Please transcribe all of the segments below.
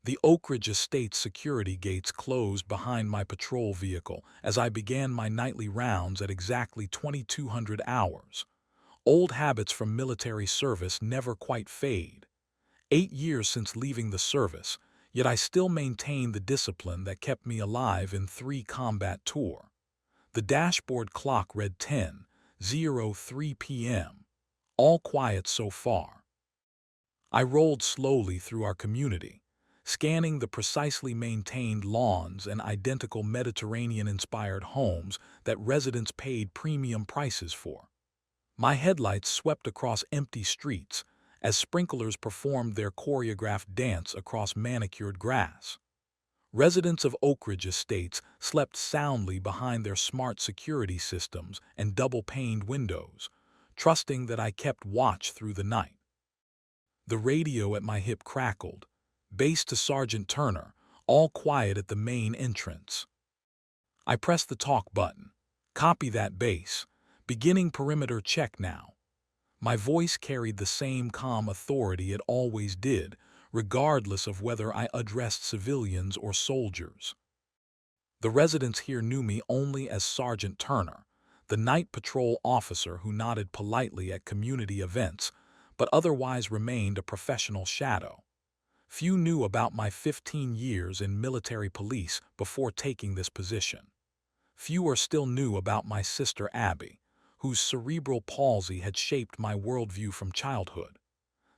The Oak Ridge Estate's security gates closed behind my patrol vehicle as I began my nightly rounds at exactly 2200 hours. Old habits from military service never quite fade. 8 years since leaving the service, yet I still maintain the discipline that kept me alive in 3 combat tours. The dashboard clock read 10:03 p.m. All quiet so far. I rolled slowly through our community, scanning the precisely maintained lawns and identical Mediterranean-inspired homes that residents paid premium prices for. My headlights swept across empty streets as sprinklers performed their choreographed dance across manicured grass. Residents of Oak Ridge Estates slept soundly behind their smart security systems and double-paned windows, trusting that I kept watch through the night. The radio at my hip crackled, bass to Sergeant Turner, all quiet at the main entrance. I pressed the talk button. Copy that bass. Beginning perimeter check now. My voice carried the same calm authority it always did, regardless of whether I addressed civilians or soldiers. The residents here knew me only as Sergeant Turner, the night patrol officer who nodded politely at community events, but otherwise remained a professional shadow. Few knew about my 15 years in military police before taking this position. Fewer still knew about my sister Abby, whose cerebral palsy had shaped my worldview from childhood.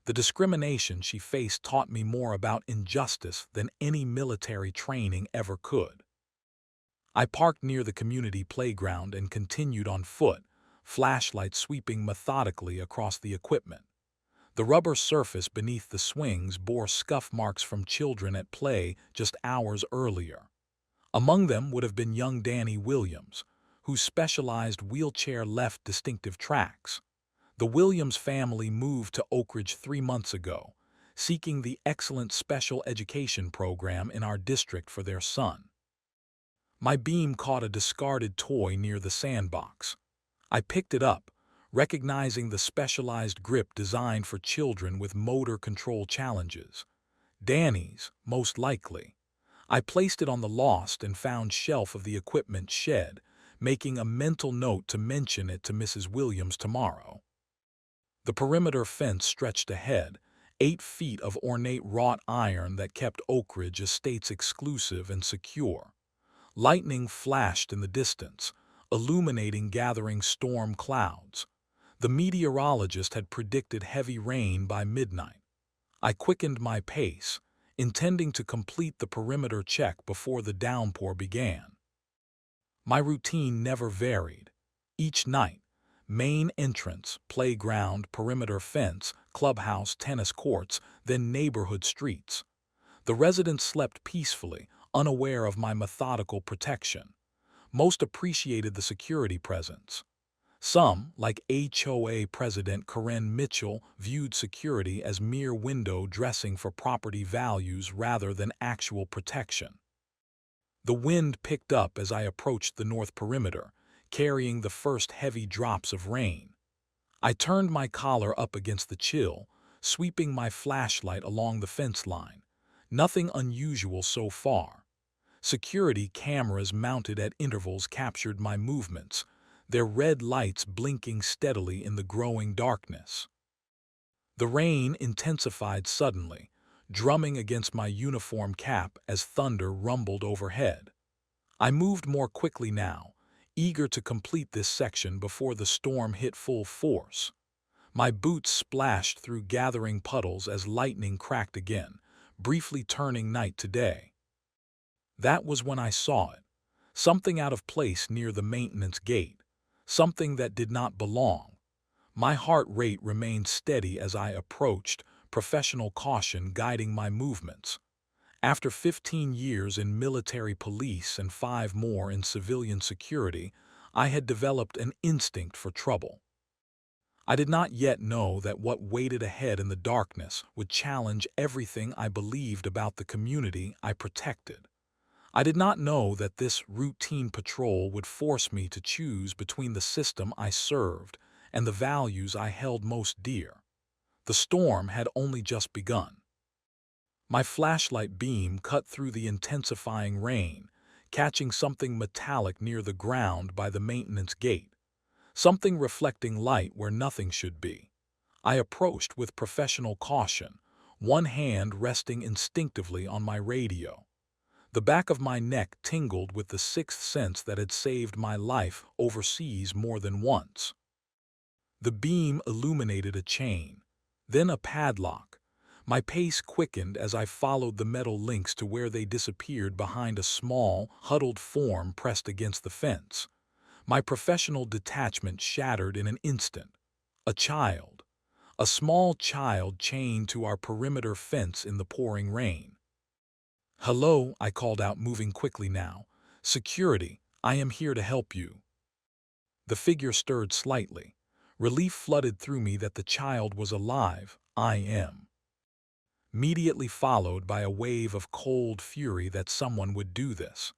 The discrimination she faced taught me more about injustice than any military training ever could. I parked near the community playground and continued on foot, flashlight sweeping methodically across the equipment. The rubber surface beneath the swings bore scuff marks from children at play just hours earlier. Among them would have been young Danny Williams, whose specialized wheelchair left distinctive tracks. The Williams family moved to Oak Ridge 3 months ago, seeking the excellent special education program in our district for their son. My beam caught a discarded toy near the sandbox. I picked it up, recognizing the specialized grip designed for children with motor control challenges. Danny's, most likely. I placed it on the lost and found shelf of the equipment shed, making a mental note to mention it to Mrs. Williams tomorrow. The perimeter fence stretched ahead, 8 feet of ornate wrought iron that kept Oak Ridge Estates exclusive and secure. Lightning flashed in the distance, illuminating gathering storm clouds. The meteorologist had predicted heavy rain by midnight. I quickened my pace, intending to complete the perimeter check before the downpour began. My routine never varied. Each night, main entrance, playground, perimeter fence, clubhouse, tennis courts, then neighborhood streets. The residents slept peacefully, unaware of my methodical protection. Most appreciated the security presence. Some, like HOA President Karen Mitchell, viewed security as mere window dressing for property values rather than actual protection. The wind picked up as I approached the north perimeter, carrying the first heavy drops of rain. I turned my collar up against the chill, sweeping my flashlight along the fence line. Nothing unusual so far. Security cameras mounted at intervals captured my movements, their red lights blinking steadily in the growing darkness. The rain intensified suddenly, drumming against my uniform cap as thunder rumbled overhead. I moved more quickly now, eager to complete this section before the storm hit full force. My boots splashed through gathering puddles as lightning cracked again, briefly turning night to day. That was when I saw it, something out of place near the maintenance gate, something that did not belong. My heart rate remained steady as I approached, professional caution guiding my movements. After 15 years in military police and 5 more in civilian security, I had developed an instinct for trouble. I did not yet know that what waited ahead in the darkness would challenge everything I believed about the community I protected. I did not know that this routine patrol would force me to choose between the system I served and the values I held most dear. The storm had only just begun. My flashlight beam cut through the intensifying rain, catching something metallic near the ground by the maintenance gate, something reflecting light where nothing should be. I approached with professional caution, one hand resting instinctively on my radio. The back of my neck tingled with the sixth sense that had saved my life overseas more than once. The beam illuminated a chain, then a padlock. My pace quickened as I followed the metal links to where they disappeared behind a small, huddled form pressed against the fence. My professional detachment shattered in an instant. A child. A small child chained to our perimeter fence in the pouring rain. "Hello," I called out, moving quickly now. "Security, I am here to help you." The figure stirred slightly. Relief flooded through me that the child was alive. I am. Immediately followed by a wave of cold fury that someone would do this.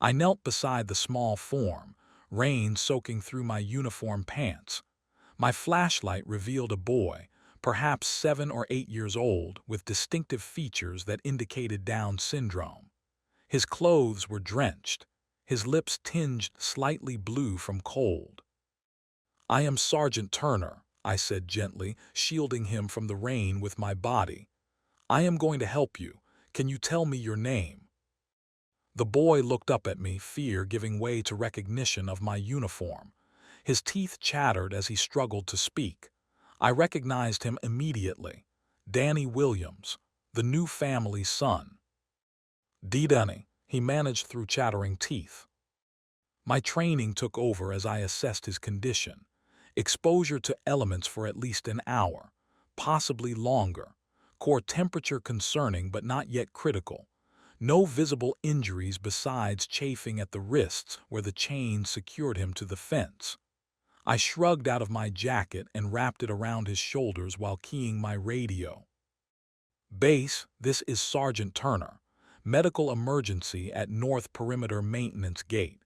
I knelt beside the small form, rain soaking through my uniform pants. My flashlight revealed a boy, perhaps 7 or 8 years old, with distinctive features that indicated Down syndrome. His clothes were drenched, his lips tinged slightly blue from cold. "I am Sergeant Turner," I said gently, shielding him from the rain with my body. "I am going to help you. Can you tell me your name?" The boy looked up at me, fear giving way to recognition of my uniform. His teeth chattered as he struggled to speak. I recognized him immediately. Danny Williams, the new family's son. "Danny," he managed through chattering teeth. My training took over as I assessed his condition. Exposure to elements for at least an hour, possibly longer. Core temperature concerning but not yet critical. No visible injuries besides chafing at the wrists where the chain secured him to the fence. I shrugged out of my jacket and wrapped it around his shoulders while keying my radio. "Base, this is Sergeant Turner. Medical emergency at North Perimeter Maintenance Gate.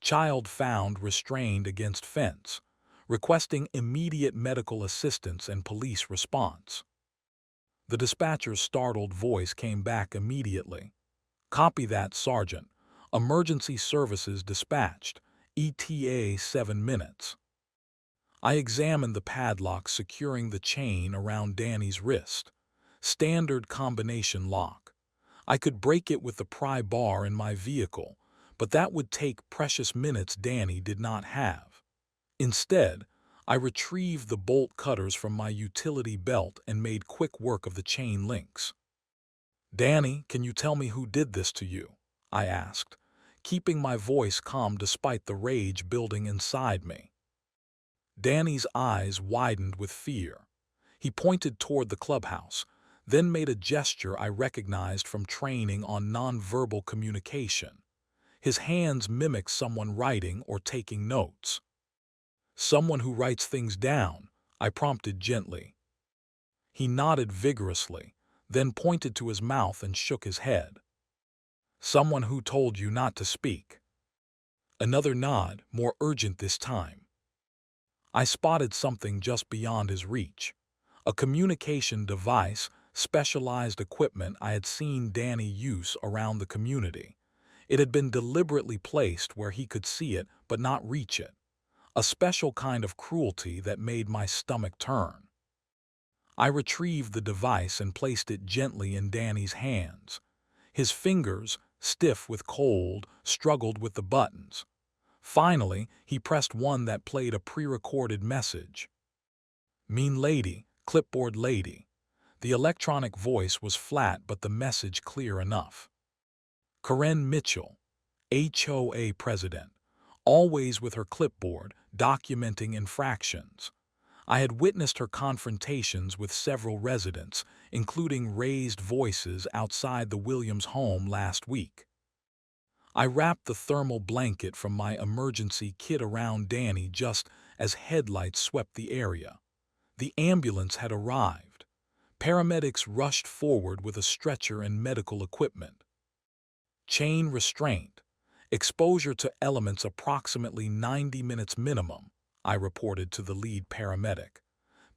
Child found restrained against fence. Requesting immediate medical assistance and police response." The dispatcher's startled voice came back immediately. "Copy that, Sergeant. Emergency services dispatched. ETA 7 minutes. I examined the padlock securing the chain around Danny's wrist. Standard combination lock. I could break it with the pry bar in my vehicle, but that would take precious minutes Danny did not have. Instead, I retrieved the bolt cutters from my utility belt and made quick work of the chain links. "Danny, can you tell me who did this to you?" I asked, keeping my voice calm despite the rage building inside me. Danny's eyes widened with fear. He pointed toward the clubhouse, then made a gesture I recognized from training on nonverbal communication. His hands mimicked someone writing or taking notes. "Someone who writes things down," I prompted gently. He nodded vigorously, then pointed to his mouth and shook his head. "Someone who told you not to speak." Another nod, more urgent this time. I spotted something just beyond his reach. A communication device, specialized equipment I had seen Danny use around the community. It had been deliberately placed where he could see it but not reach it. A special kind of cruelty that made my stomach turn. I retrieved the device and placed it gently in Danny's hands. His fingers, stiff with cold, struggled with the buttons. Finally, he pressed one that played a pre-recorded message. "Mean lady, clipboard lady." The electronic voice was flat but the message clear enough. "Karen Mitchell, HOA president, always with her clipboard, documenting infractions." I had witnessed her confrontations with several residents, including raised voices outside the Williams home last week. I wrapped the thermal blanket from my emergency kit around Danny just as headlights swept the area. The ambulance had arrived. Paramedics rushed forward with a stretcher and medical equipment. "Chain restraint. Exposure to elements approximately 90 minutes minimum," I reported to the lead paramedic.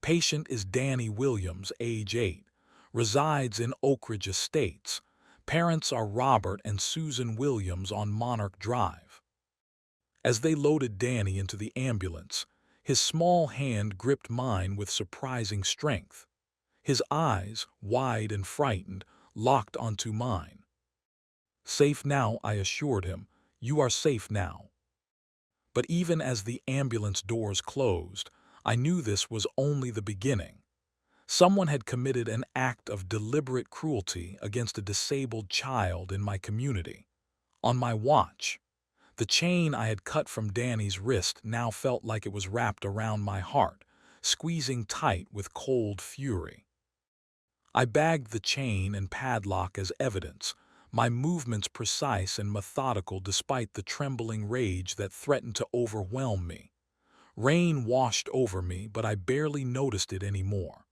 "Patient is Danny Williams, age 8. resides in Oak Ridge Estates. Parents are Robert and Susan Williams on Monarch Drive. As they loaded Danny into the ambulance, his small hand gripped mine with surprising strength. His eyes, wide and frightened, locked onto mine. "Safe now," I assured him. "You are safe now." But even as the ambulance doors closed, I knew this was only the beginning. Someone had committed an act of deliberate cruelty against a disabled child in my community. On my watch, the chain I had cut from Danny's wrist now felt like it was wrapped around my heart, squeezing tight with cold fury. I bagged the chain and padlock as evidence, my movements precise and methodical despite the trembling rage that threatened to overwhelm me. Rain washed over me, but I barely noticed it anymore.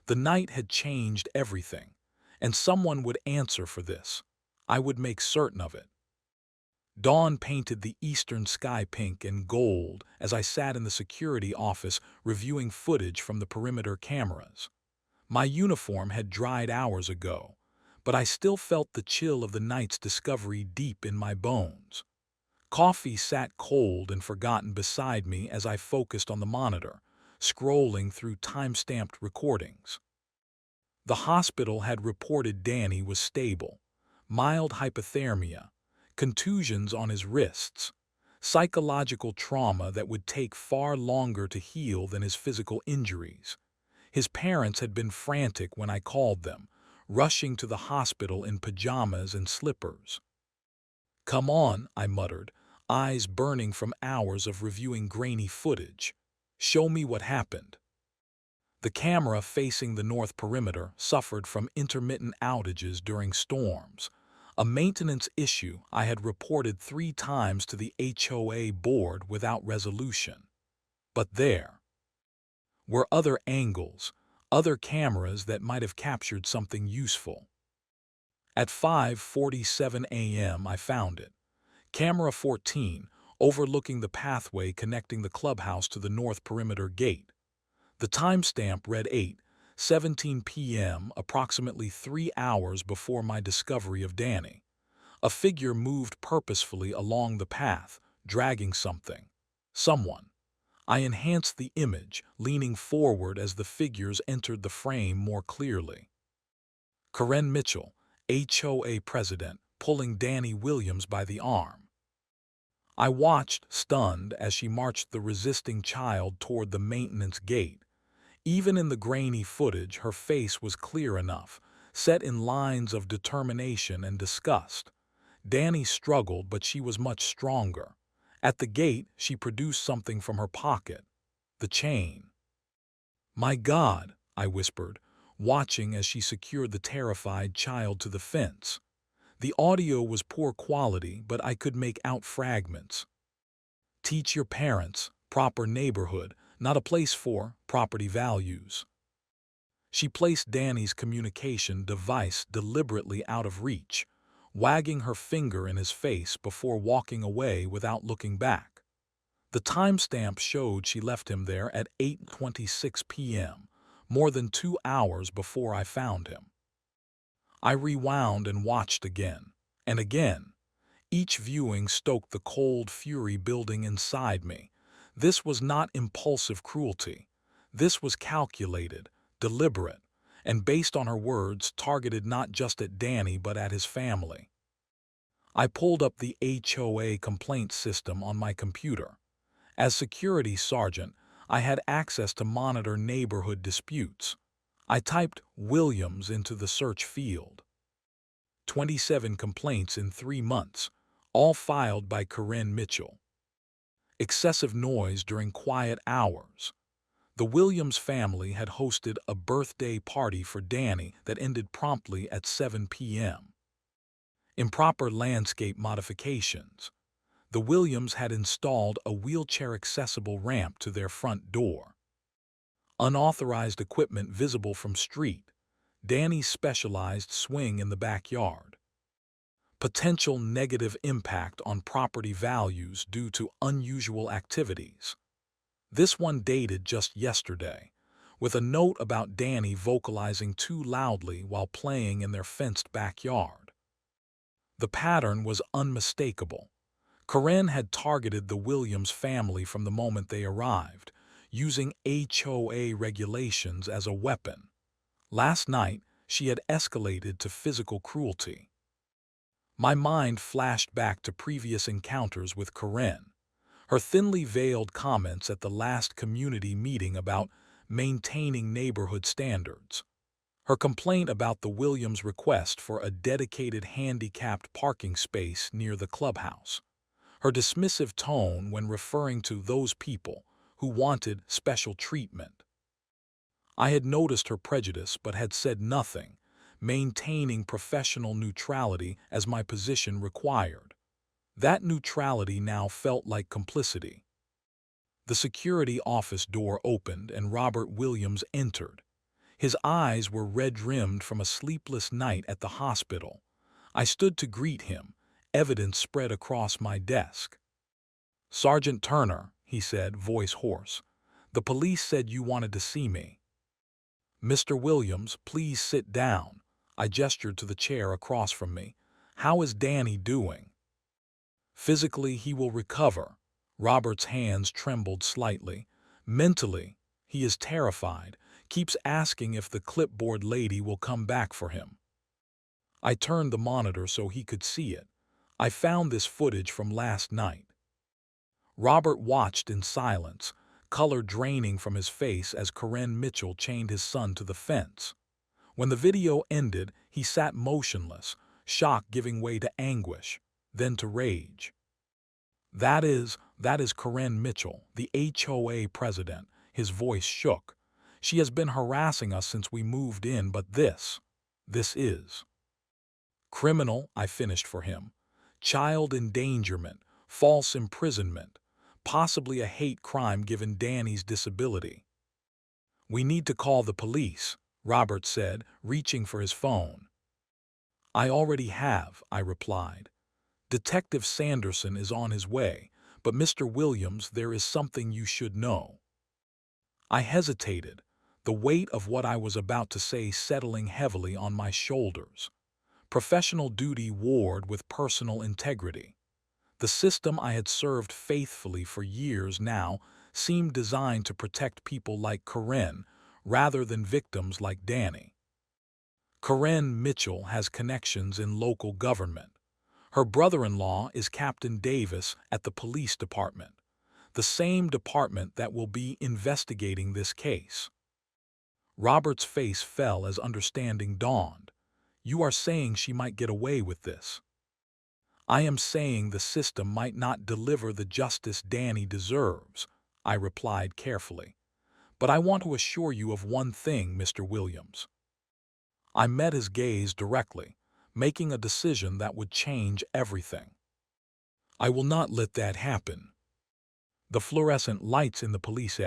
The night had changed everything, and someone would answer for this. I would make certain of it. Dawn painted the eastern sky pink and gold as I sat in the security office reviewing footage from the perimeter cameras. My uniform had dried hours ago, but I still felt the chill of the night's discovery deep in my bones. Coffee sat cold and forgotten beside me as I focused on the monitor, scrolling through time-stamped recordings. The hospital had reported Danny was stable, mild hypothermia, contusions on his wrists, psychological trauma that would take far longer to heal than his physical injuries. His parents had been frantic when I called them, rushing to the hospital in pajamas and slippers. "Come on," I muttered, eyes burning from hours of reviewing grainy footage. "Show me what happened." The camera facing the north perimeter suffered from intermittent outages during storms, a maintenance issue I had reported 3 times to the HOA board without resolution. But there were other angles, other cameras that might have captured something useful. At 5:47 a.m. I found it. Camera 14, overlooking the pathway connecting the clubhouse to the north perimeter gate. The timestamp read 8:17 p.m., approximately 3 hours before my discovery of Danny. A figure moved purposefully along the path, dragging something. Someone. I enhanced the image, leaning forward as the figures entered the frame more clearly. Karen Mitchell, HOA president, pulling Danny Williams by the arm. I watched, stunned, as she marched the resisting child toward the maintenance gate. Even in the grainy footage, her face was clear enough, set in lines of determination and disgust. Danny struggled, but she was much stronger. At the gate, she produced something from her pocket. The chain. "My God," I whispered, watching as she secured the terrified child to the fence. The audio was poor quality, but I could make out fragments. "Teach your parents, proper neighborhood, not a place for property values." She placed Danny's communication device deliberately out of reach, wagging her finger in his face before walking away without looking back. The timestamp showed she left him there at 8:26 p.m., more than 2 hours before I found him. I rewound and watched again, and again. Each viewing stoked the cold fury building inside me. This was not impulsive cruelty. This was calculated, deliberate, and based on her words, targeted not just at Danny but at his family. I pulled up the HOA complaint system on my computer. As security sergeant, I had access to monitor neighborhood disputes. I typed Williams into the search field. 27 complaints in 3 months, all filed by Karen Mitchell. Excessive noise during quiet hours. The Williams family had hosted a birthday party for Danny that ended promptly at 7 p.m. Improper landscape modifications. The Williams had installed a wheelchair-accessible ramp to their front door. Unauthorized equipment visible from street. Danny's specialized swing in the backyard. Potential negative impact on property values due to unusual activities. This one dated just yesterday. with a note about Danny vocalizing too loudly while playing in their fenced backyard. The pattern was unmistakable. Corinne had targeted the Williams family from the moment they arrived, using HOA regulations as a weapon. Last night, she had escalated to physical cruelty. My mind flashed back to previous encounters with Corinne. Her thinly veiled comments at the last community meeting about maintaining neighborhood standards. Her complaint about the Williams' request for a dedicated handicapped parking space near the clubhouse. Her dismissive tone when referring to those people who wanted special treatment. I had noticed her prejudice but had said nothing, maintaining professional neutrality as my position required. That neutrality now felt like complicity. The security office door opened and Robert Williams entered. His eyes were red-rimmed from a sleepless night at the hospital. I stood to greet him, evidence spread across my desk. "Sergeant Turner," he said, voice hoarse. "The police said you wanted to see me." "Mr. Williams, please sit down." I gestured to the chair across from me. "How is Danny doing?" "Physically, he will recover." Robert's hands trembled slightly. "Mentally, he is terrified, keeps asking if the clipboard lady will come back for him." I turned the monitor so he could see it. I found this footage from last night. Robert watched in silence, color draining from his face as Corinne Mitchell chained his son to the fence. When the video ended, he sat motionless, shock giving way to anguish, then to rage. That is Corinne Mitchell, the HOA president." His voice shook. "She has been harassing us since we moved in, but this is criminal," I finished for him. "Child endangerment, false imprisonment, possibly a hate crime given Danny's disability." "We need to call the police," Robert said, reaching for his phone. "I already have," I replied. "Detective Sanderson is on his way, but Mr. Williams, there is something you should know." I hesitated, the weight of what I was about to say settling heavily on my shoulders. Professional duty warred with personal integrity. The system I had served faithfully for years now seemed designed to protect people like Corinne rather than victims like Danny. Corinne Mitchell has connections in local government. Her brother-in-law is Captain Davis at the police department, the same department that will be investigating this case. Robert's face fell as understanding dawned. "You are saying she might get away with this?" "I am saying the system might not deliver the justice Danny deserves," I replied carefully. "But I want to assure you of one thing, Mr. Williams." I met his gaze directly, making a decision that would change everything. "I will not let that happen." The fluorescent lights in the police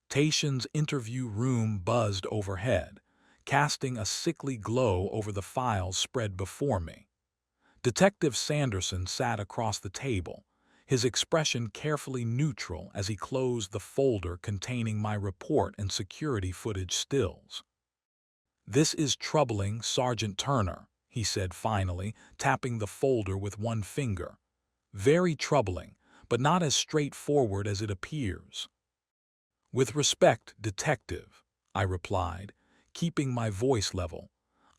station's interview room buzzed overhead, casting a sickly glow over the files spread before me. Detective Sanderson sat across the table, his expression carefully neutral as he closed the folder containing my report and security footage stills. "This is troubling, Sergeant Turner," he said finally, tapping the folder with one finger. "Very troubling, but not as straightforward as it appears." "With respect, Detective," I replied, keeping my voice level,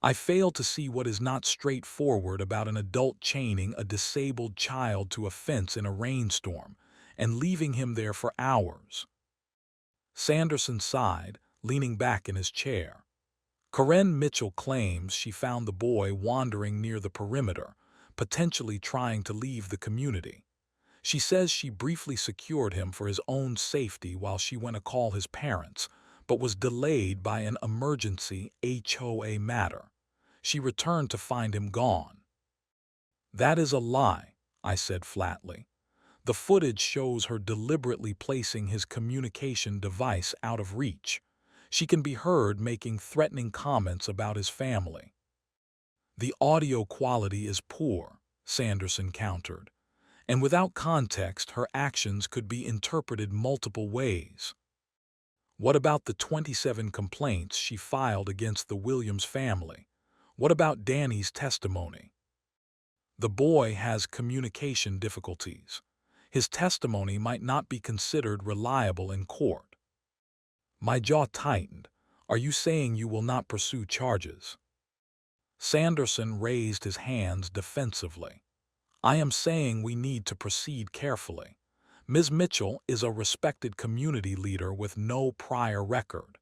"I fail to see what is not straightforward about an adult chaining a disabled child to a fence in a rainstorm and leaving him there for hours." Sanderson sighed, leaning back in his chair. "Corinne Mitchell claims she found the boy wandering near the perimeter, potentially trying to leave the community. She says she briefly secured him for his own safety while she went to call his parents, but was delayed by an emergency HOA matter. She returned to find him gone." "That is a lie," I said flatly. "The footage shows her deliberately placing his communication device out of reach. She can be heard making threatening comments about his family." "The audio quality is poor," Sanderson countered, "and without context her actions could be interpreted multiple ways." What about the 27 complaints she filed against the Williams family? What about Danny's testimony? The boy has communication difficulties. His testimony might not be considered reliable in court. My jaw tightened. Are you saying you will not pursue charges? Sanderson raised his hands defensively. I am saying we need to proceed carefully. Ms. Mitchell is a respected community leader with no prior record.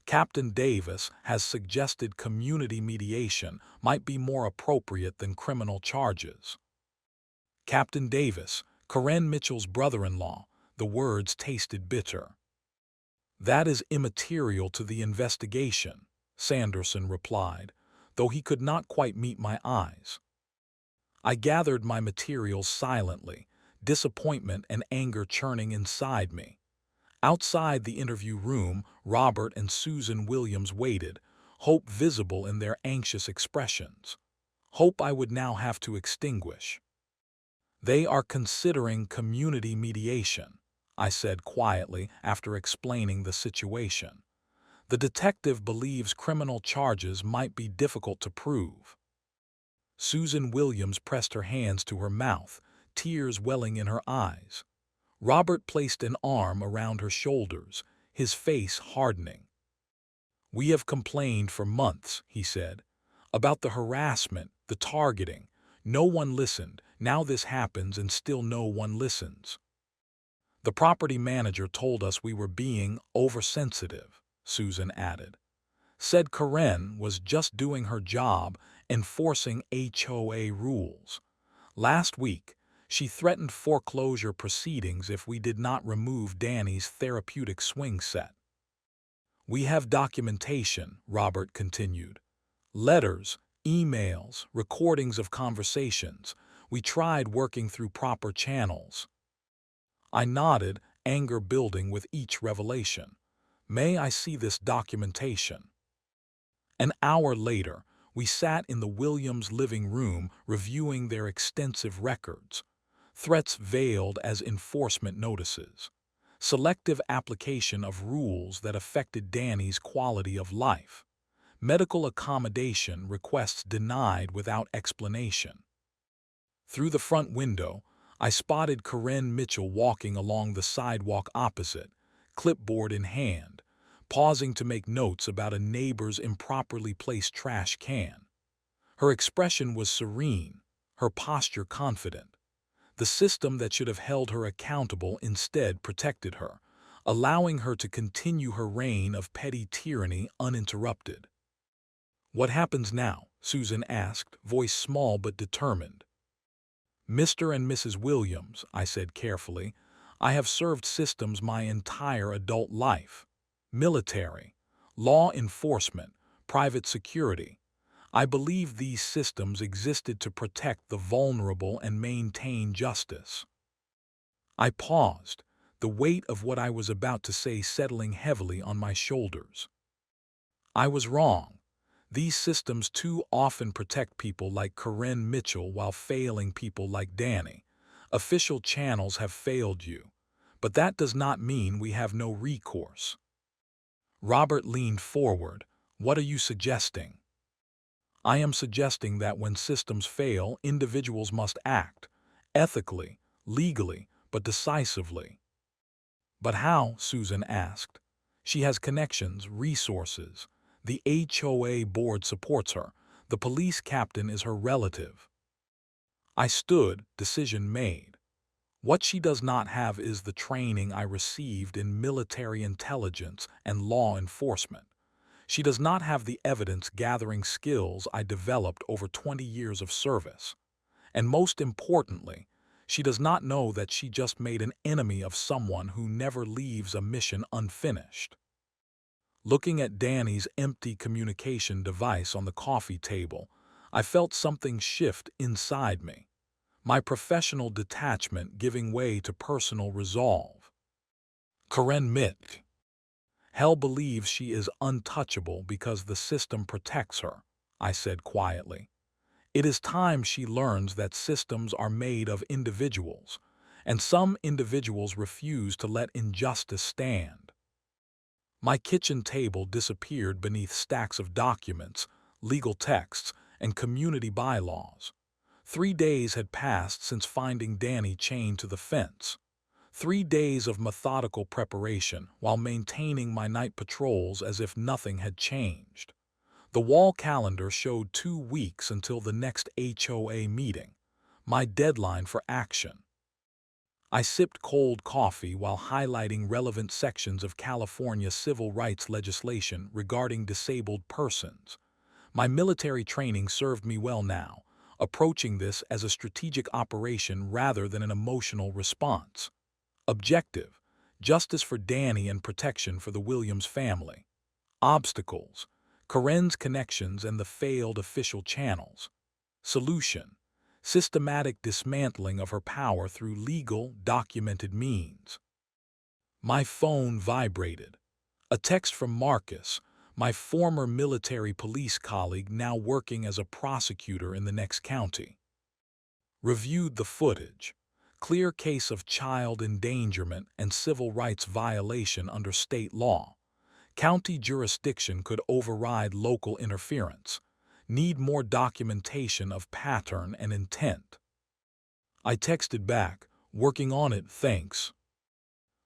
Captain Davis has suggested community mediation might be more appropriate than criminal charges. Captain Davis, Corinne Mitchell's brother-in-law, the words tasted bitter. That is immaterial to the investigation, Sanderson replied, though he could not quite meet my eyes. I gathered my materials silently, disappointment and anger churning inside me. Outside the interview room, Robert and Susan Williams waited, hope visible in their anxious expressions. Hope I would now have to extinguish. They are considering community mediation, I said quietly after explaining the situation. The detective believes criminal charges might be difficult to prove. Susan Williams pressed her hands to her mouth, tears welling in her eyes. Robert placed an arm around her shoulders, his face hardening. We have complained for months, he said, about the harassment, the targeting. No one listened. Now this happens and still no one listens. The property manager told us we were being oversensitive, Susan added. Said Corinne was just doing her job, enforcing HOA rules. Last week, she threatened foreclosure proceedings if we did not remove Danny's therapeutic swing set. We have documentation, Robert continued. Letters, emails, recordings of conversations. We tried working through proper channels. I nodded, anger building with each revelation. May I see this documentation? An hour later, we sat in the Williams' living room reviewing their extensive records. Threats veiled as enforcement notices. Selective application of rules that affected Danny's quality of life. Medical accommodation requests denied without explanation. Through the front window, I spotted Corinne Mitchell walking along the sidewalk opposite, clipboard in hand, pausing to make notes about a neighbor's improperly placed trash can. Her expression was serene, her posture confident. The system that should have held her accountable instead protected her, allowing her to continue her reign of petty tyranny uninterrupted. What happens now? Susan asked, voice small but determined. Mr. and Mrs. Williams, I said carefully, I have served systems my entire adult life. Military, law enforcement, private security. I believe these systems existed to protect the vulnerable and maintain justice. I paused, the weight of what I was about to say settling heavily on my shoulders. I was wrong. These systems too often protect people like Corinne Mitchell while failing people like Danny. Official channels have failed you, but that does not mean we have no recourse. Robert leaned forward. What are you suggesting? I am suggesting that when systems fail, individuals must act, ethically, legally, but decisively. But how? Susan asked. She has connections, resources. The HOA board supports her. The police captain is her relative. I stood, decision made. What she does not have is the training I received in military intelligence and law enforcement. She does not have the evidence-gathering skills I developed over 20 years of service. And most importantly, she does not know that she just made an enemy of someone who never leaves a mission unfinished. Looking at Danny's empty communication device on the coffee table, I felt something shift inside me. My professional detachment giving way to personal resolve. Corinne Mitchell. Hell believes she is untouchable because the system protects her, I said quietly. It is time she learns that systems are made of individuals, and some individuals refuse to let injustice stand. My kitchen table disappeared beneath stacks of documents, legal texts, and community bylaws. 3 days had passed since finding Danny chained to the fence. 3 days of methodical preparation while maintaining my night patrols as if nothing had changed. The wall calendar showed 2 weeks until the next HOA meeting, my deadline for action. I sipped cold coffee while highlighting relevant sections of California civil rights legislation regarding disabled persons. My military training served me well now, approaching this as a strategic operation rather than an emotional response. Objective: justice for Danny and protection for the Williams family. Obstacles: Karen's connections and the failed official channels. Solution: systematic dismantling of her power through legal, documented means. My phone vibrated. A text from Marcus, my former military police colleague now working as a prosecutor in the next county. Reviewed the footage. Clear case of child endangerment and civil rights violation under state law. County jurisdiction could override local interference. Need more documentation of pattern and intent. I texted back, working on it, thanks.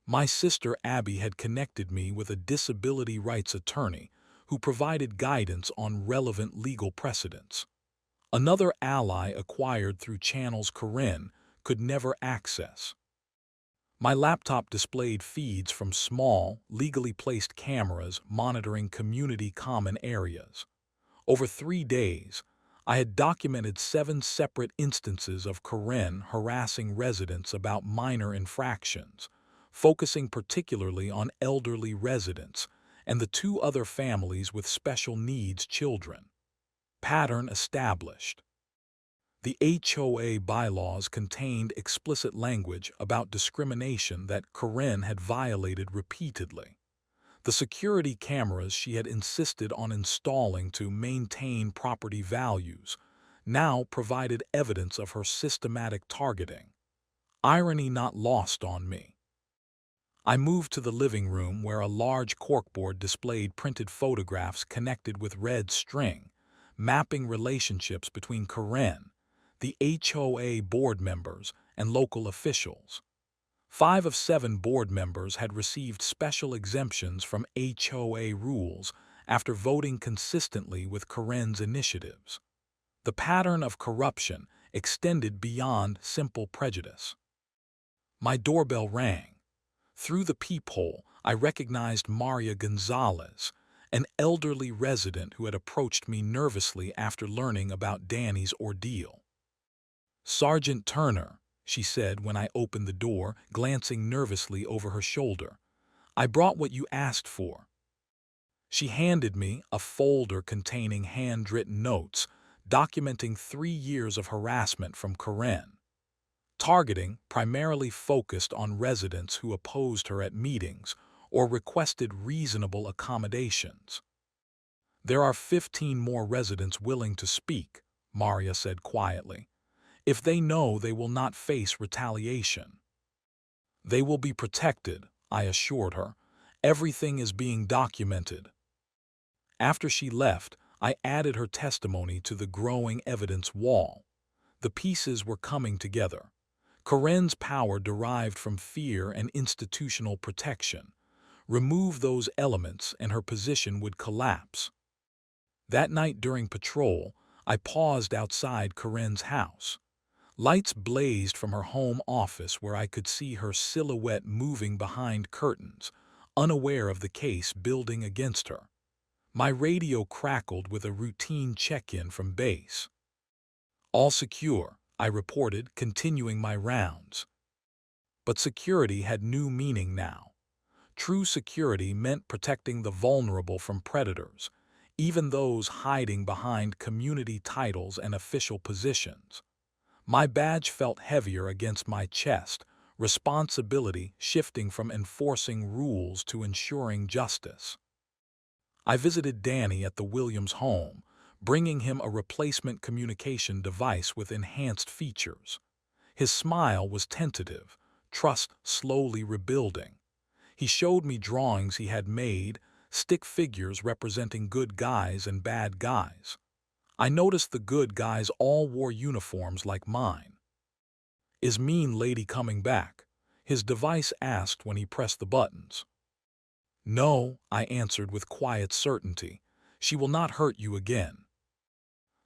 My sister Abby had connected me with a disability rights attorney who provided guidance on relevant legal precedents. Another ally acquired through channels Karen could never access. My laptop displayed feeds from small, legally placed cameras monitoring community common areas. Over 3 days, I had documented 7 separate instances of Karen harassing residents about minor infractions, focusing particularly on elderly residents and the 2 other families with special needs children. Pattern established. The HOA bylaws contained explicit language about discrimination that Karen had violated repeatedly. The security cameras she had insisted on installing to maintain property values now provided evidence of her systematic targeting. Irony not lost on me. I moved to the living room where a large corkboard displayed printed photographs connected with red string, mapping relationships between Karen, the HOA board members, and local officials. 5 of 7 board members had received special exemptions from HOA rules after voting consistently with Karen's initiatives. The pattern of corruption extended beyond simple prejudice. My doorbell rang. Through the peephole, I recognized Maria Gonzalez, an elderly resident who had approached me nervously after learning about Danny's ordeal. "Sergeant Turner," she said when I opened the door, glancing nervously over her shoulder. "I brought what you asked for." She handed me a folder containing handwritten notes documenting 3 years of harassment from Karen. Targeting primarily focused on residents who opposed her at meetings or requested reasonable accommodations. "There are 15 more residents willing to speak," Maria said quietly. "If they know they will not face retaliation." "They will be protected," I assured her. "Everything is being documented." After she left, I added her testimony to the growing evidence wall. The pieces were coming together. Karen's power derived from fear and institutional protection. Remove those elements and her position would collapse. That night during patrol, I paused outside Karen's house. Lights blazed from her home office where I could see her silhouette moving behind curtains, unaware of the case building against her. My radio crackled with a routine check-in from base. "All secure," I reported, continuing my rounds. But security had new meaning now. True security meant protecting the vulnerable from predators, even those hiding behind community titles and official positions. My badge felt heavier against my chest, responsibility shifting from enforcing rules to ensuring justice. I visited Danny at the Williams home, bringing him a replacement communication device with enhanced features. His smile was tentative, trust slowly rebuilding. He showed me drawings he had made, stick figures representing good guys and bad guys. I noticed the good guys all wore uniforms like mine. "Is mean lady coming back?" his device asked when he pressed the buttons. "No," I answered with quiet certainty. "She will not hurt you again."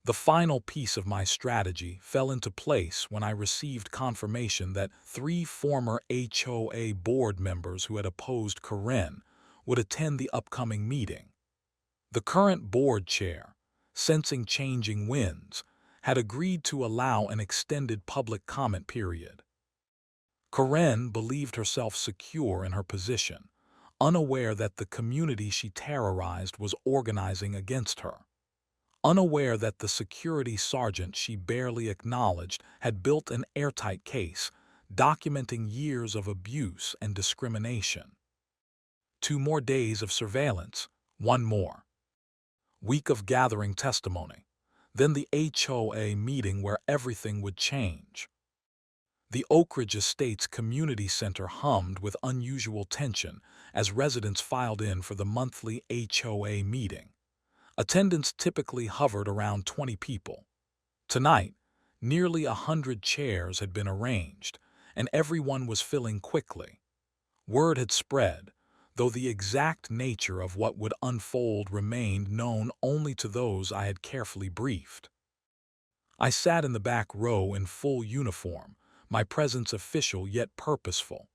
The final piece of my strategy fell into place when I received confirmation that 3 former HOA board members who had opposed Karen would attend the upcoming meeting. The current board chair, sensing changing winds, had agreed to allow an extended public comment period. Karen believed herself secure in her position, unaware that the community she terrorized was organizing against her. Unaware that the security sergeant she barely acknowledged had built an airtight case, documenting years of abuse and discrimination. 2 more days of surveillance, 1 more week of gathering testimony, then the HOA meeting where everything would change. The Oak Ridge Estates Community Center hummed with unusual tension as residents filed in for the monthly HOA meeting. Attendance typically hovered around 20 people. Tonight, nearly 100 chairs had been arranged, and everyone was filling quickly. Word had spread, though the exact nature of what would unfold remained known only to those I had carefully briefed. I sat in the back row in full uniform, my presence official yet purposeful.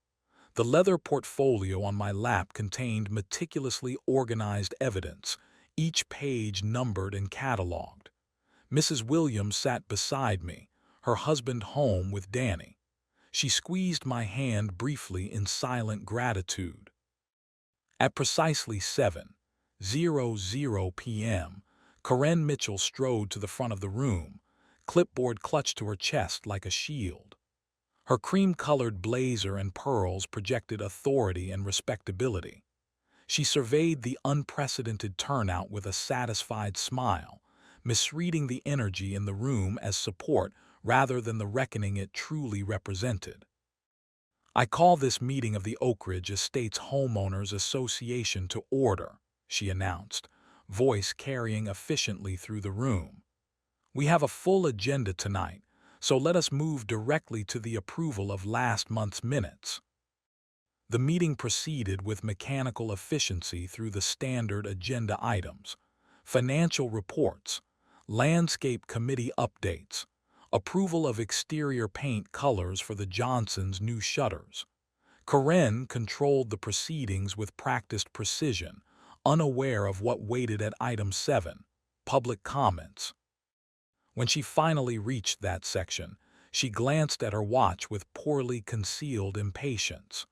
The leather portfolio on my lap contained meticulously organized evidence, each page numbered and cataloged. Mrs. Williams sat beside me, her husband home with Danny. She squeezed my hand briefly in silent gratitude. At precisely 7:00 p.m., Karen Mitchell strode to the front of the room, clipboard clutched to her chest like a shield. Her cream-colored blazer and pearls projected authority and respectability. She surveyed the unprecedented turnout with a satisfied smile, misreading the energy in the room as support rather than the reckoning it truly represented. "I call this meeting of the Oak Ridge Estates Homeowners Association to order," she announced, voice carrying efficiently through the room. "We have a full agenda tonight, so let us move directly to the approval of last month's minutes." The meeting proceeded with mechanical efficiency through the standard agenda items: financial reports, landscape committee updates, approval of exterior paint colors for the Johnsons' new shutters. Karen controlled the proceedings with practiced precision, unaware of what waited at item 7, public comments. When she finally reached that section, she glanced at her watch with poorly concealed impatience.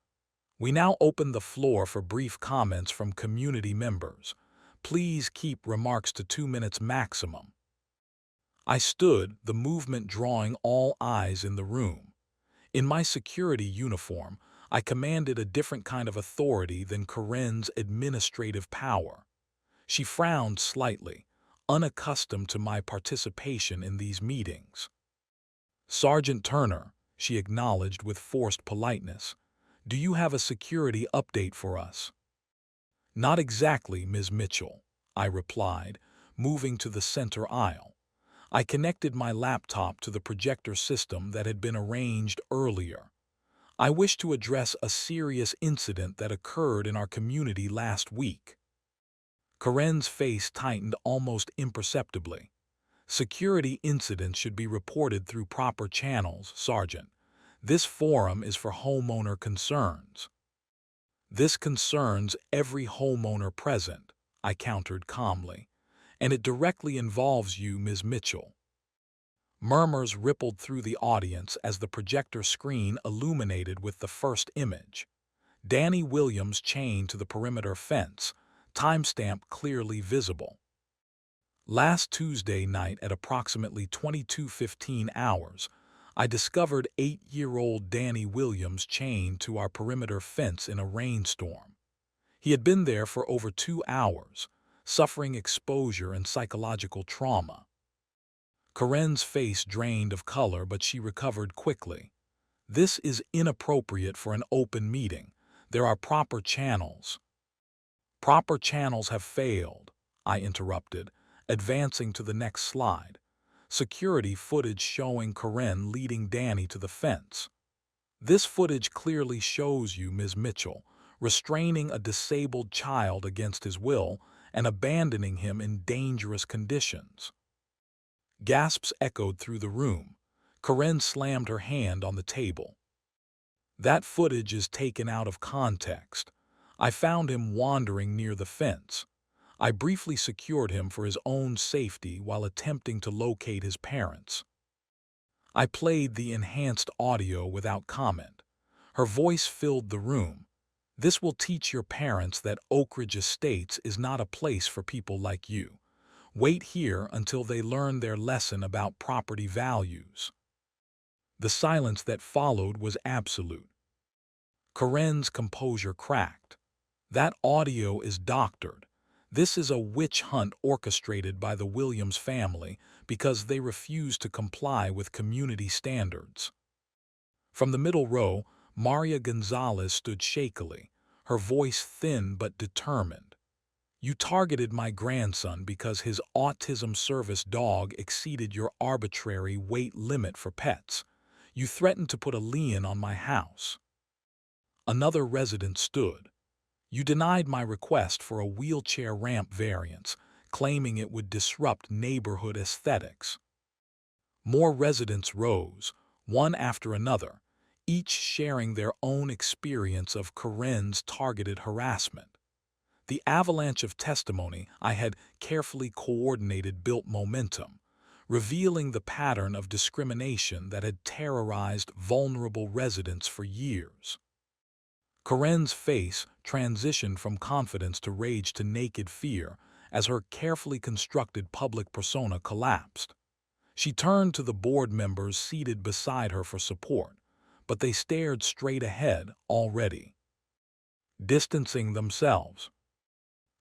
"We now open the floor for brief comments from community members. Please keep remarks to 2 minutes maximum." I stood, the movement drawing all eyes in the room. In my security uniform, I commanded a different kind of authority than Karen's administrative power. She frowned slightly, unaccustomed to my participation in these meetings. "Sergeant Turner," she acknowledged with forced politeness, "do you have a security update for us?" "Not exactly, Ms. Mitchell," I replied, moving to the center aisle. I connected my laptop to the projector system that had been arranged earlier. "I wish to address a serious incident that occurred in our community last week." Karen's face tightened almost imperceptibly. "Security incidents should be reported through proper channels, Sergeant. This forum is for homeowner concerns." "This concerns every homeowner present," I countered calmly, "and it directly involves you, Ms. Mitchell." Murmurs rippled through the audience as the projector screen illuminated with the first image. Danny Williams chained to the perimeter fence, timestamp clearly visible. "Last Tuesday night at approximately 22:15 hours, I discovered 8-year-old Danny Williams chained to our perimeter fence in a rainstorm. He had been there for over 2 hours, suffering exposure and psychological trauma." Karen's face drained of color, but she recovered quickly. "This is inappropriate for an open meeting. There are proper channels. Proper channels have failed, I interrupted, advancing to the next slide. Security footage showing Karen leading Danny to the fence. This footage clearly shows you, Ms. Mitchell, restraining a disabled child against his will and abandoning him in dangerous conditions. Gasps echoed through the room. Karen slammed her hand on the table. That footage is taken out of context. I found him wandering near the fence. I briefly secured him for his own safety while attempting to locate his parents. I played the enhanced audio without comment. Her voice filled the room. This will teach your parents that Oak Ridge Estates is not a place for people like you. Wait here until they learn their lesson about property values. The silence that followed was absolute. Karen's composure cracked. That audio is doctored. This is a witch hunt orchestrated by the Williams family because they refuse to comply with community standards. From the middle row, Maria Gonzalez stood shakily, her voice thin but determined. You targeted my grandson because his autism service dog exceeded your arbitrary weight limit for pets. You threatened to put a lien on my house. Another resident stood. You denied my request for a wheelchair ramp variance, claiming it would disrupt neighborhood aesthetics. More residents rose, one after another, each sharing their own experience of Karen's targeted harassment. The avalanche of testimony I had carefully coordinated built momentum, revealing the pattern of discrimination that had terrorized vulnerable residents for years. Karen's face transitioned from confidence to rage to naked fear as her carefully constructed public persona collapsed. She turned to the board members seated beside her for support, but they stared straight ahead already, distancing themselves.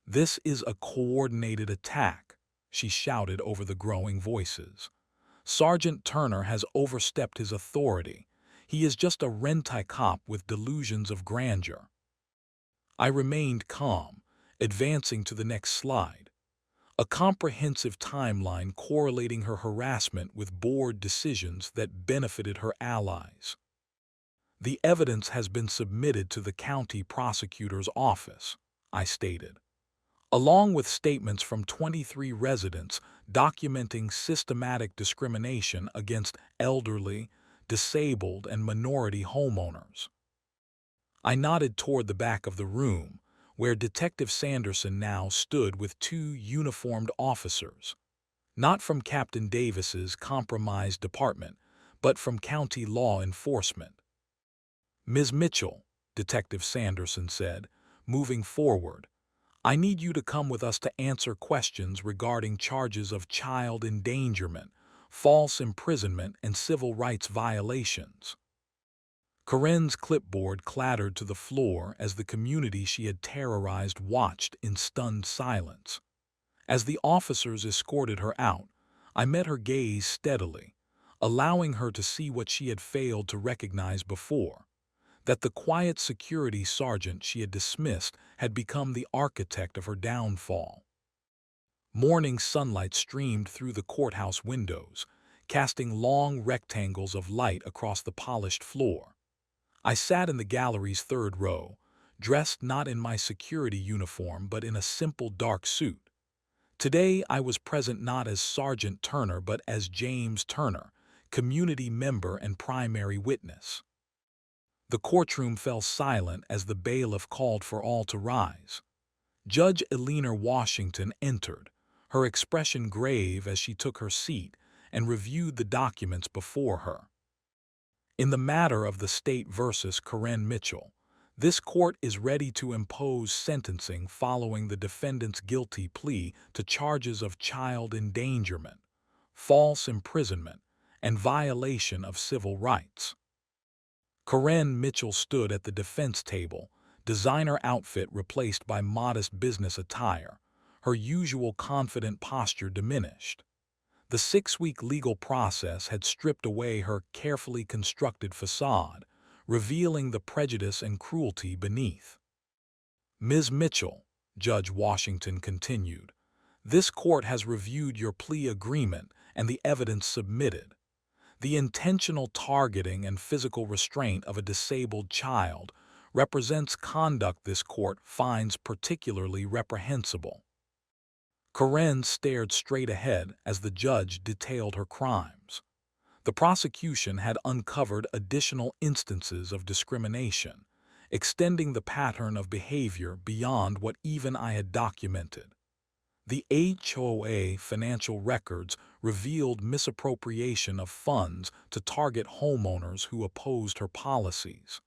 This is a coordinated attack, she shouted over the growing voices. Sergeant Turner has overstepped his authority. He is just a rent-a-cop with delusions of grandeur. I remained calm, advancing to the next slide. A comprehensive timeline correlating her harassment with board decisions that benefited her allies. The evidence has been submitted to the county prosecutor's office, I stated, along with statements from 23 residents documenting systematic discrimination against elderly, disabled, and minority homeowners. I nodded toward the back of the room, where Detective Sanderson now stood with two uniformed officers, not from Captain Davis's compromised department, but from county law enforcement. Ms. Mitchell, Detective Sanderson said, moving forward, I need you to come with us to answer questions regarding charges of child endangerment, false imprisonment, and civil rights violations. Karen's clipboard clattered to the floor as the community she had terrorized watched in stunned silence. As the officers escorted her out, I met her gaze steadily, allowing her to see what she had failed to recognize before, that the quiet security sergeant she had dismissed had become the architect of her downfall. Morning sunlight streamed through the courthouse windows, casting long rectangles of light across the polished floor. I sat in the gallery's third row, dressed not in my security uniform but in a simple dark suit. Today I was present not as Sergeant Turner but as James Turner, community member and primary witness. The courtroom fell silent as the bailiff called for all to rise. Judge Eleanor Washington entered, her expression grave as she took her seat and reviewed the documents before her. In the matter of the state versus Karen Mitchell, this court is ready to impose sentencing following the defendant's guilty plea to charges of child endangerment, false imprisonment, and violation of civil rights. Karen Mitchell stood at the defense table, designer outfit replaced by modest business attire, her usual confident posture diminished. The 6-week legal process had stripped away her carefully constructed facade, revealing the prejudice and cruelty beneath. Ms. Mitchell, Judge Washington continued, this court has reviewed your plea agreement and the evidence submitted. The intentional targeting and physical restraint of a disabled child represents conduct this court finds particularly reprehensible. Karen stared straight ahead as the judge detailed her crimes. The prosecution had uncovered additional instances of discrimination, extending the pattern of behavior beyond what even I had documented. The HOA financial records revealed misappropriation of funds to target homeowners who opposed her policies.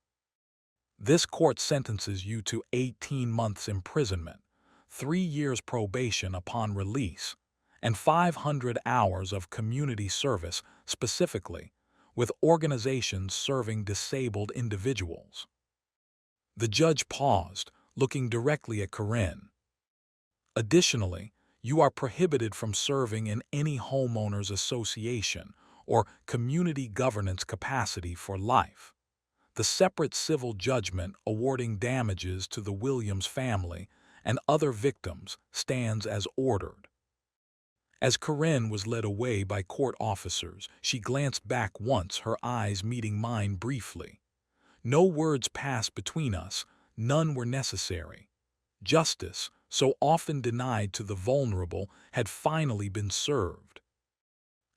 This court sentences you to 18 months imprisonment, 3 years probation upon release, and 500 hours of community service, specifically with organizations serving disabled individuals. The judge paused, looking directly at Karen. Additionally, you are prohibited from serving in any homeowners association or community governance capacity for life. The separate civil judgment awarding damages to the Williams family and other victims stands as ordered. As Karen was led away by court officers, she glanced back once, her eyes meeting mine briefly. No words passed between us, none were necessary. Justice, so often denied to the vulnerable, had finally been served.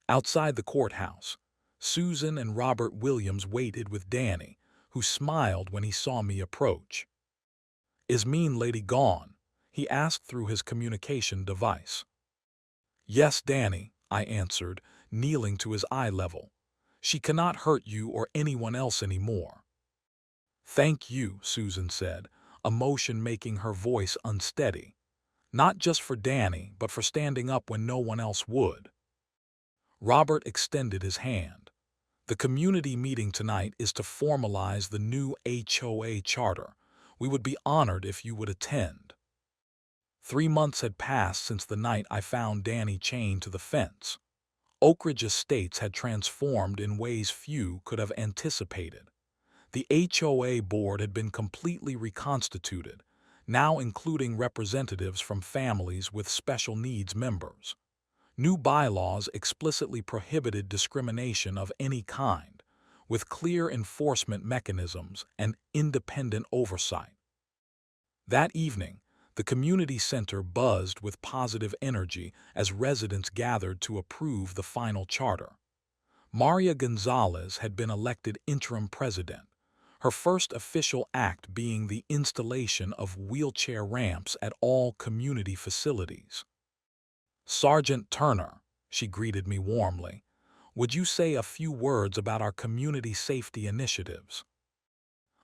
Outside the courthouse, Susan and Robert Williams waited with Danny, who smiled when he saw me approach. "Is mean lady gone?" he asked through his communication device. "Yes, Danny," I answered, kneeling to his eye level. "She cannot hurt you or anyone else anymore." "Thank you," Susan said, emotion making her voice unsteady. "Not just for Danny, but for standing up when no one else would." Robert extended his hand. "The community meeting tonight is to formalize the new HOA charter. We would be honored if you would attend." 3 months had passed since the night I found Danny chained to the fence. Oak Ridge Estates had transformed in ways few could have anticipated. The HOA board had been completely reconstituted, now including representatives from families with special needs members. New bylaws explicitly prohibited discrimination of any kind, with clear enforcement mechanisms and independent oversight. That evening, the community center buzzed with positive energy as residents gathered to approve the final charter. Maria Gonzalez had been elected interim president, her first official act being the installation of wheelchair ramps at all community facilities. "Sergeant Turner," she greeted me warmly, "would you say a few words about our community safety initiatives?"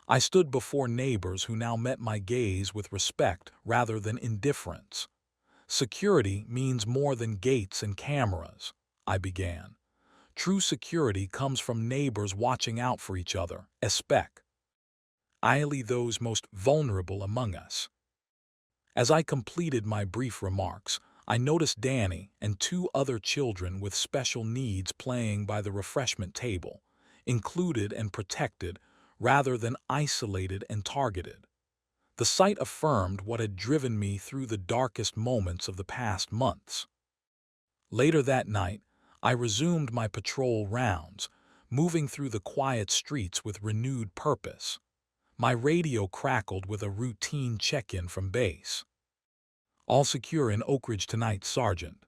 I stood before neighbors who now met my gaze with respect rather than indifference. "Security means more than gates and cameras," I began. "True security comes from neighbors watching out for each other, especially those most vulnerable among us." As I completed my brief remarks, I noticed Danny and 2 other children with special needs playing by the refreshment table, included and protected rather than isolated and targeted. The sight affirmed what had driven me through the darkest moments of the past months. Later that night, I resumed my patrol rounds, moving through the quiet streets with renewed purpose. My radio crackled with a routine check-in from base. "All secure in Oak Ridge tonight, Sergeant."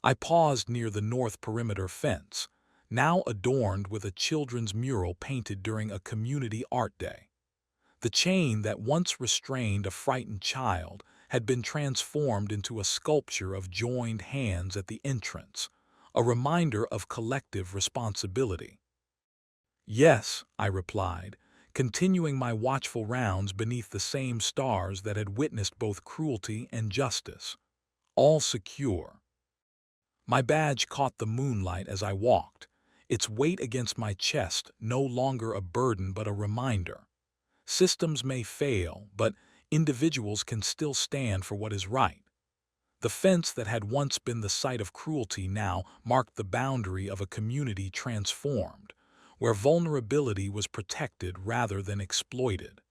I paused near the north perimeter fence, now adorned with a children's mural painted during a community art day. The chain that once restrained a frightened child had been transformed into a sculpture of joined hands at the entrance, a reminder of collective responsibility. "Yes," I replied, continuing my watchful rounds beneath the same stars that had witnessed both cruelty and justice. "All secure." My badge caught the moonlight as I walked, its weight against my chest no longer a burden but a reminder. Systems may fail, but individuals can still stand for what is right. The fence that had once been the site of cruelty now marked the boundary of a community transformed, where vulnerability was protected rather than exploited.